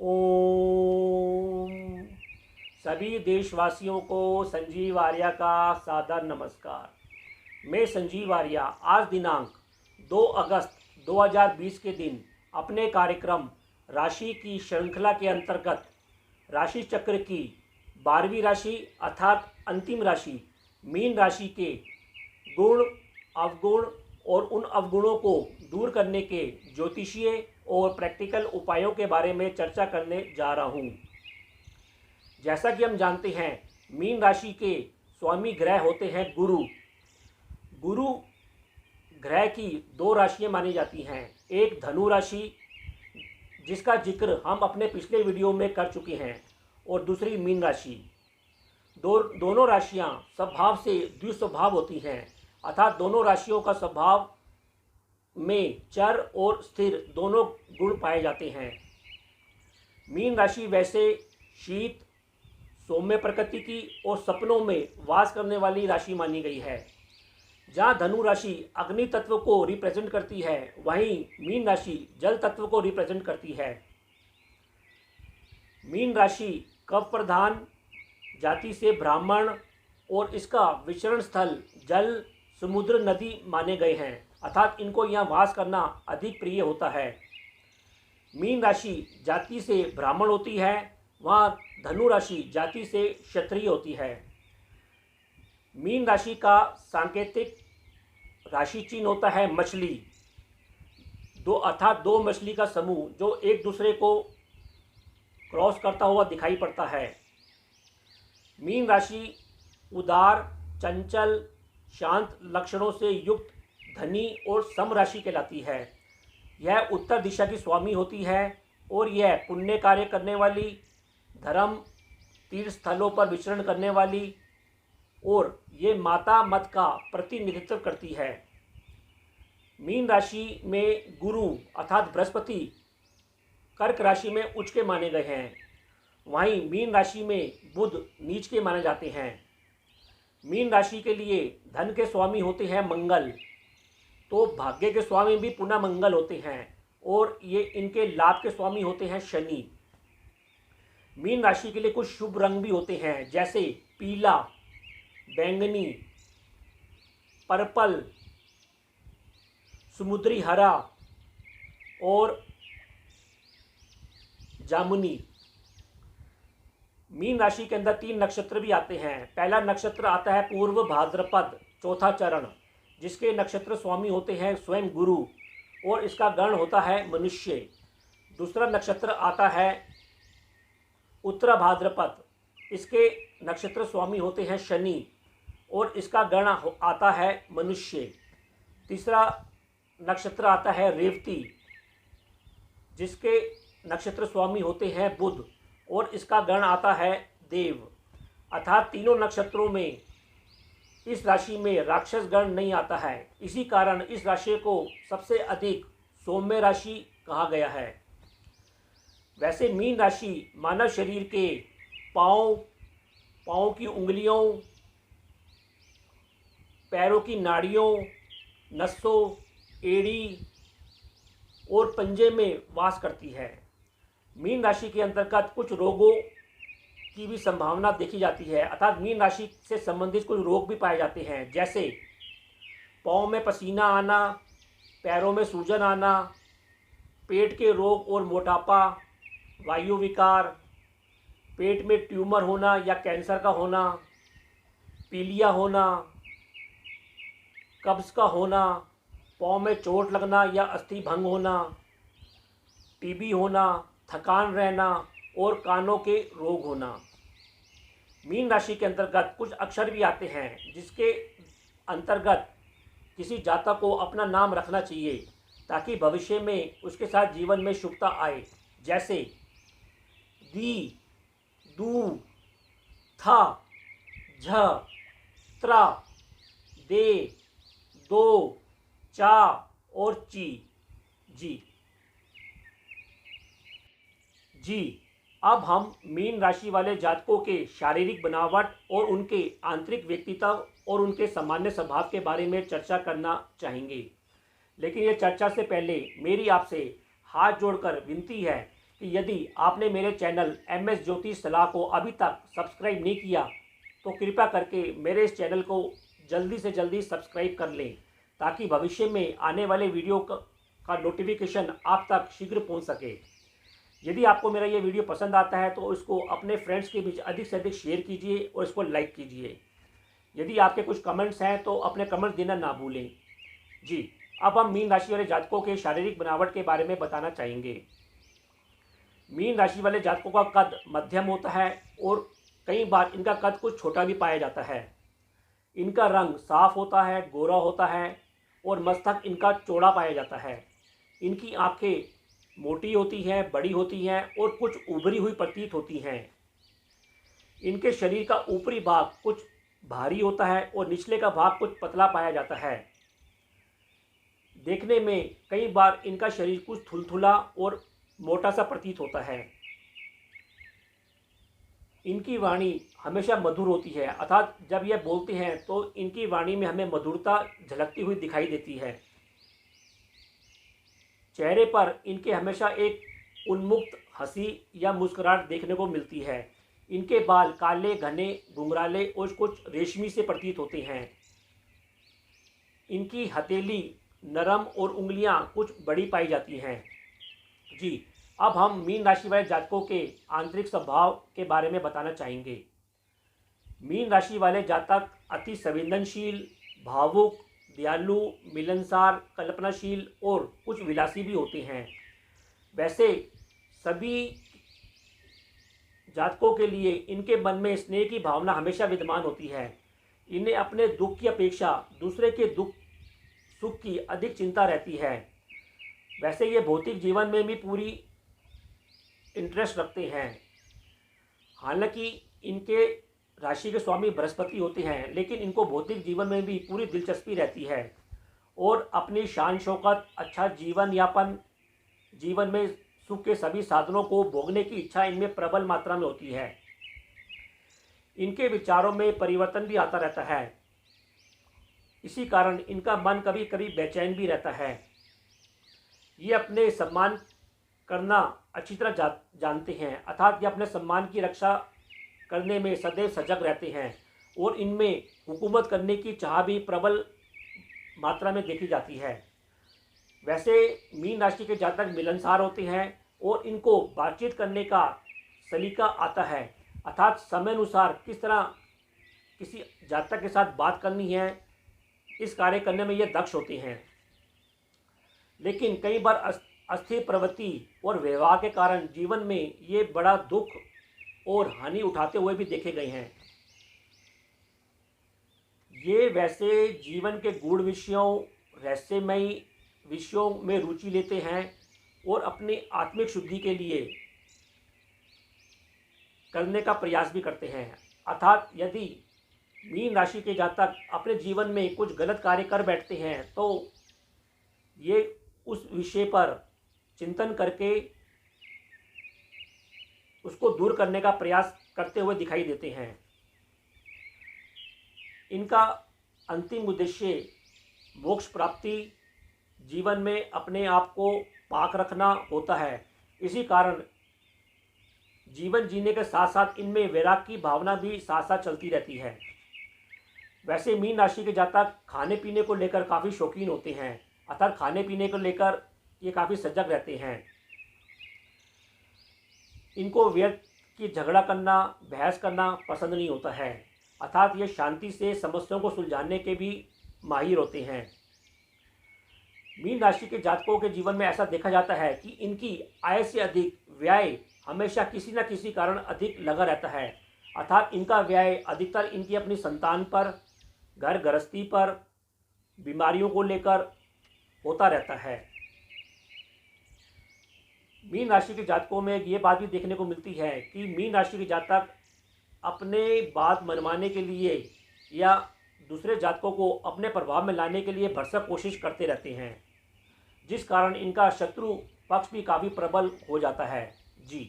ओम। सभी देशवासियों को संजीव आर्या का सादर नमस्कार। मैं संजीव आर्या आज दिनांक 2 अगस्त 2020 के दिन अपने कार्यक्रम राशि की श्रृंखला के अंतर्गत राशि चक्र की 12वीं राशि अर्थात अंतिम राशि मीन राशि के गुण, अवगुण और उन अवगुणों को दूर करने के ज्योतिषीय और प्रैक्टिकल उपायों के बारे में चर्चा करने जा रहा हूँ। जैसा कि हम जानते हैं, मीन राशि के स्वामी ग्रह होते हैं गुरु। गुरु ग्रह की दो राशियाँ मानी जाती हैं, एक धनु राशि जिसका जिक्र हम अपने पिछले वीडियो में कर चुके हैं और दूसरी मीन राशि। दोनों राशियाँ स्वभाव से द्विस्वभाव होती हैं, अर्थात दोनों राशियों का स्वभाव में चर और स्थिर दोनों गुण पाए जाते हैं। मीन राशि वैसे शीत, सौम्य प्रकृति की और सपनों में वास करने वाली राशि मानी गई है। जहाँ धनु राशि अग्नि तत्व को रिप्रेजेंट करती है, वहीं मीन राशि जल तत्व को रिप्रेजेंट करती है। मीन राशि कफ प्रधान जाति से ब्राह्मण और इसका विचरण स्थल जल, समुद्र, नदी माने गए हैं, अर्थात इनको यहाँ वास करना अधिक प्रिय होता है। मीन राशि जाति से ब्राह्मण होती है, वहाँ धनु राशि जाति से क्षत्रिय होती है। मीन राशि का सांकेतिक राशि चिन्ह होता है मछली, अर्थात दो मछली का समूह जो एक दूसरे को क्रॉस करता हुआ दिखाई पड़ता है। मीन राशि उदार, चंचल, शांत लक्षणों से युक्त धनी और सम राशि कहलाती है। यह उत्तर दिशा की स्वामी होती है और यह पुण्य कार्य करने वाली, धर्म तीर्थ स्थलों पर विचरण करने वाली और ये माता मत का प्रतिनिधित्व करती है। मीन राशि में गुरु अर्थात बृहस्पति कर्क राशि में उच्च के माने गए हैं, वहीं मीन राशि में बुध नीच के माने जाते हैं। मीन राशि के लिए धन के स्वामी होते हैं मंगल, तो भाग्य के स्वामी भी पुनः मंगल होते हैं और ये इनके लाभ के स्वामी होते हैं शनि। मीन राशि के लिए कुछ शुभ रंग भी होते हैं, जैसे पीला, बैंगनी, पर्पल, समुद्री हरा और जामुनी। मीन राशि के अंदर 3 नक्षत्र भी आते हैं। पहला नक्षत्र आता है पूर्व भाद्रपद, चौथा चरण, जिसके नक्षत्र स्वामी होते हैं स्वयं गुरु और इसका गण होता है मनुष्य। दूसरा नक्षत्र आता है उत्तरा भाद्रपद, इसके नक्षत्र स्वामी होते हैं शनि और इसका गण आता है मनुष्य। तीसरा नक्षत्र आता है रेवती, जिसके नक्षत्र स्वामी होते हैं बुध और इसका गण आता है देव। अर्थात तीनों नक्षत्रों में इस राशि में राक्षस गण नहीं आता है, इसी कारण इस राशि को सबसे अधिक सौम्य राशि कहा गया है। वैसे मीन राशि मानव शरीर के पाँव की उंगलियों, पैरों की नाड़ियों, नसों, एड़ी और पंजे में वास करती है। मीन राशि के अंतर्गत कुछ रोगों की भी संभावना देखी जाती है, अर्थात मीन राशि से संबंधित कुछ रोग भी पाए जाते हैं, जैसे पाँव में पसीना आना, पैरों में सूजन आना, पेट के रोग और मोटापा, वायु विकार, पेट में ट्यूमर होना या कैंसर का होना, पीलिया होना, कब्ज का होना, पाँव में चोट लगना या अस्थि भंग होना, टीबी होना, थकान रहना और कानों के रोग होना। मीन राशि के अंतर्गत कुछ अक्षर भी आते हैं, जिसके अंतर्गत किसी जातक को अपना नाम रखना चाहिए ताकि भविष्य में उसके साथ जीवन में शुभता आए, जैसे दी, दू, था, झ, त्रा, दे, दो, चा और ची। जी, अब हम मीन राशि वाले जातकों के शारीरिक बनावट और उनके आंतरिक व्यक्तित्व और उनके सामान्य स्वभाव के बारे में चर्चा करना चाहेंगे। लेकिन ये चर्चा से पहले मेरी आपसे हाथ जोड़कर विनती है कि यदि आपने मेरे चैनल MS ज्योतिष सलाह को अभी तक सब्सक्राइब नहीं किया तो कृपया करके मेरे इस चैनल को जल्दी से जल्दी सब्सक्राइब कर लें, ताकि भविष्य में आने वाले वीडियो का नोटिफिकेशन आप तक शीघ्र पहुंच सके। यदि आपको मेरा ये वीडियो पसंद आता है तो इसको अपने फ्रेंड्स के बीच अधिक से अधिक शेयर कीजिए और इसको लाइक कीजिए। यदि आपके कुछ कमेंट्स हैं तो अपने कमेंट्स देना ना भूलें। जी, अब हम मीन राशि वाले जातकों के शारीरिक बनावट के बारे में बताना चाहेंगे। मीन राशि वाले जातकों का कद मध्यम होता है और कई बार इनका कद कुछ छोटा भी पाया जाता है। इनका रंग साफ होता है, गोरा होता है और मस्तक इनका चौड़ा पाया जाता है। इनकी आंखें मोटी होती हैं, बड़ी होती हैं और कुछ उभरी हुई प्रतीत होती हैं। इनके शरीर का ऊपरी भाग कुछ भारी होता है और निचले का भाग कुछ पतला पाया जाता है। देखने में कई बार इनका शरीर कुछ थुलथुला और मोटा सा प्रतीत होता है। इनकी वाणी हमेशा मधुर होती है, अर्थात जब यह बोलते हैं तो इनकी वाणी में हमें मधुरता झलकती हुई दिखाई देती है। चेहरे पर इनके हमेशा एक उन्मुक्त हंसी या मुस्कुराहट देखने को मिलती है। इनके बाल काले, घने, घुंघराले और कुछ रेशमी से प्रतीत होते हैं। इनकी हथेली नरम और उंगलियां कुछ बड़ी पाई जाती हैं। जी, अब हम मीन राशि वाले जातकों के आंतरिक स्वभाव के बारे में बताना चाहेंगे। मीन राशि वाले जातक अति संवेदनशील, भावुक, दयालु, मिलनसार, कल्पनाशील और कुछ विलासी भी होते हैं। वैसे सभी जातकों के लिए इनके मन में स्नेह की भावना हमेशा विद्यमान होती है। इन्हें अपने दुख की अपेक्षा दूसरे के दुख सुख की अधिक चिंता रहती है। वैसे ये भौतिक जीवन में भी पूरी इंटरेस्ट रखते हैं। हालांकि इनके राशि के स्वामी बृहस्पति होते हैं, लेकिन इनको भौतिक जीवन में भी पूरी दिलचस्पी रहती है और अपनी शान शौकत, अच्छा जीवन यापन, जीवन में सुख के सभी साधनों को भोगने की इच्छा इनमें प्रबल मात्रा में होती है। इनके विचारों में परिवर्तन भी आता रहता है। इसी कारण इनका मन कभी कभी बेचैन भी रहता है। ये अपने सम्मान करना अच्छी तरह जानते हैं, अर्थात ये अपने सम्मान की रक्षा करने में सदैव सजग रहते हैं और इनमें हुकूमत करने की चाह भी प्रबल मात्रा में देखी जाती है। वैसे मीन राशि के जातक मिलनसार होते हैं और इनको बातचीत करने का सलीका आता है, अर्थात समय अनुसार किस तरह किसी जातक के साथ बात करनी है, इस कार्य करने में ये दक्ष होते हैं। लेकिन कई बार अस्थिर प्रवृत्ति और व्यवहार के कारण जीवन में ये बड़ा दुख और हानि उठाते हुए भी देखे गए हैं। ये वैसे जीवन के गूढ़ विषयों, रहस्यमयी विषयों में रुचि लेते हैं और अपनी आत्मिक शुद्धि के लिए करने का प्रयास भी करते हैं। अर्थात यदि मीन राशि के जातक अपने जीवन में कुछ गलत कार्य कर बैठते हैं तो ये उस विषय पर चिंतन करके उसको दूर करने का प्रयास करते हुए दिखाई देते हैं। इनका अंतिम उद्देश्य मोक्ष प्राप्ति, जीवन में अपने आप को पाक रखना होता है। इसी कारण जीवन जीने के साथ साथ इनमें वैराग की भावना भी साथ साथ चलती रहती है। वैसे मीन राशि के जातक खाने पीने को लेकर काफ़ी शौकीन होते हैं, अर्थात खाने पीने को लेकर ये काफ़ी सजग रहते हैं। इनको व्यर्थ की झगड़ा करना, बहस करना पसंद नहीं होता है, अर्थात ये शांति से समस्याओं को सुलझाने के भी माहिर होते हैं। मीन राशि के जातकों के जीवन में ऐसा देखा जाता है कि इनकी आय से अधिक व्यय हमेशा किसी न किसी कारण अधिक लगा रहता है, अर्थात इनका व्यय अधिकतर इनकी अपनी संतान पर, घर गृहस्थी पर, बीमारियों को लेकर होता रहता है। मीन राशि के जातकों में ये बात भी देखने को मिलती है कि मीन राशि के जातक अपने बात मनवाने के लिए या दूसरे जातकों को अपने प्रभाव में लाने के लिए भरसक कोशिश करते रहते हैं, जिस कारण इनका शत्रु पक्ष भी काफ़ी प्रबल हो जाता है। जी।